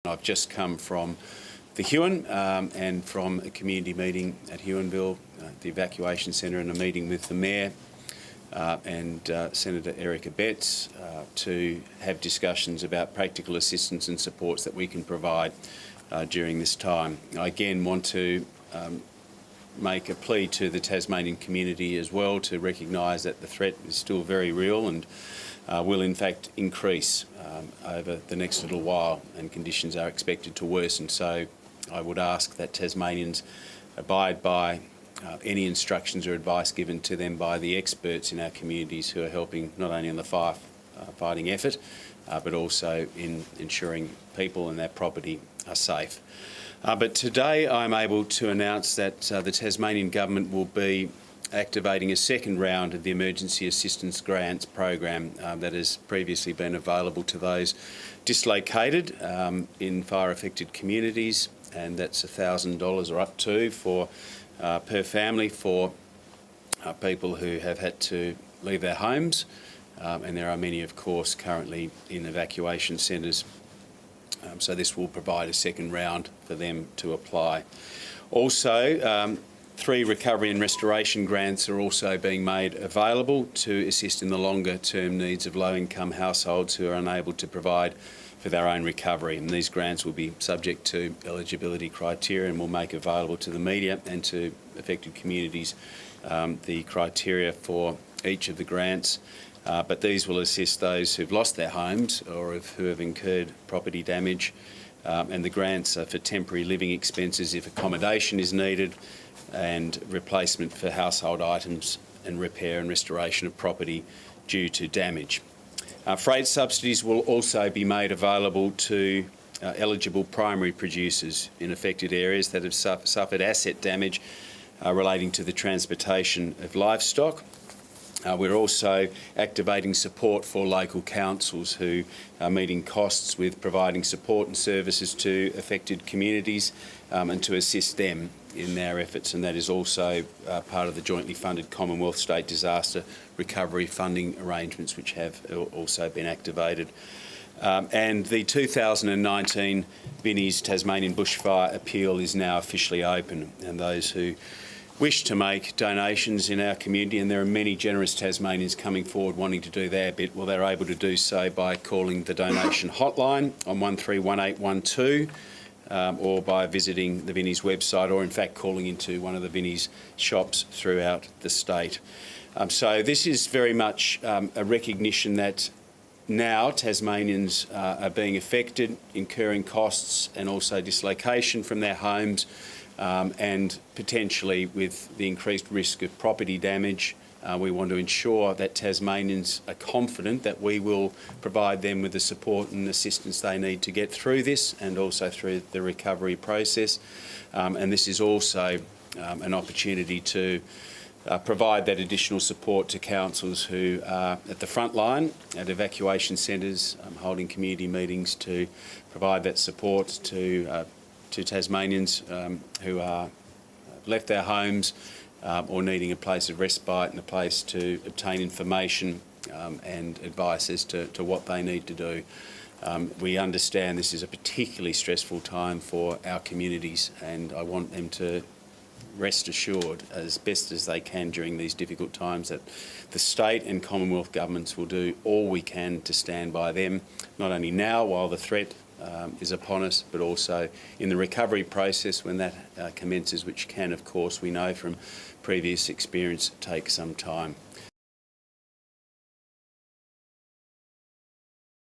I've just come from the Huon and from a community meeting at Huonville, the evacuation centre, and a meeting with the Mayor and Senator Erica Betts to have discussions about practical assistance and supports that we can provide during this time. I again want to make a plea to the Tasmanian community as well to recognise that the threat is still very real and will in fact increase over the next little while, and conditions are expected to worsen. So I would ask that Tasmanians abide by any instructions or advice given to them by the experts in our communities who are helping not only on the firefighting effort but also in ensuring people and their property are safe. But today I'm able to announce that the Tasmanian Government will be activating a second round of the Emergency Assistance Grants program that has previously been available to those dislocated in fire-affected communities, and that's $1,000 or up to per family for people who have had to leave their homes, and there are many, of course, currently in evacuation centres. So this will provide a second round for them to apply. Also, 3 recovery and restoration grants are also being made available to assist in the longer term needs of low-income households who are unable to provide for their own recovery. And these grants will be subject to eligibility criteria, and will make available to the media and to affected communities the criteria for each of the grants. But these will assist those who've lost their homes or who have incurred property damage, and the grants are for temporary living expenses if accommodation is needed, and replacement for household items, and repair and restoration of property due to damage. Freight subsidies will also be made available to eligible primary producers in affected areas that have suffered asset damage relating to the transportation of livestock. We're also activating support for local councils who are meeting costs with providing support and services to affected communities and to assist them in their efforts, and that is also part of the jointly funded Commonwealth State Disaster Recovery Funding arrangements, which have also been activated. And the 2019 Vinnie's Tasmanian Bushfire appeal is now officially open, and those who wish to make donations in our community, and there are many generous Tasmanians coming forward wanting to do their bit, well, they're able to do so by calling the donation hotline on 131812 or by visiting the Vinnie's website, or in fact calling into one of the Vinnie's shops throughout the state. So this is very much a recognition that now Tasmanians are being affected, incurring costs and also dislocation from their homes, and potentially with the increased risk of property damage. We want to ensure that Tasmanians are confident that we will provide them with the support and assistance they need to get through this, and also through the recovery process. And this is also an opportunity to provide that additional support to councils who are at the front line at evacuation centres, holding community meetings to provide that support to Tasmanians who are left their homes or needing a place of respite and a place to obtain information and advice as to what they need to do. We understand this is a particularly stressful time for our communities, and I want them to rest assured as best as they can during these difficult times that the state and Commonwealth governments will do all we can to stand by them, not only now while the threat is upon us, but also in the recovery process when that commences, which can, of course, we know from previous experience, take some time.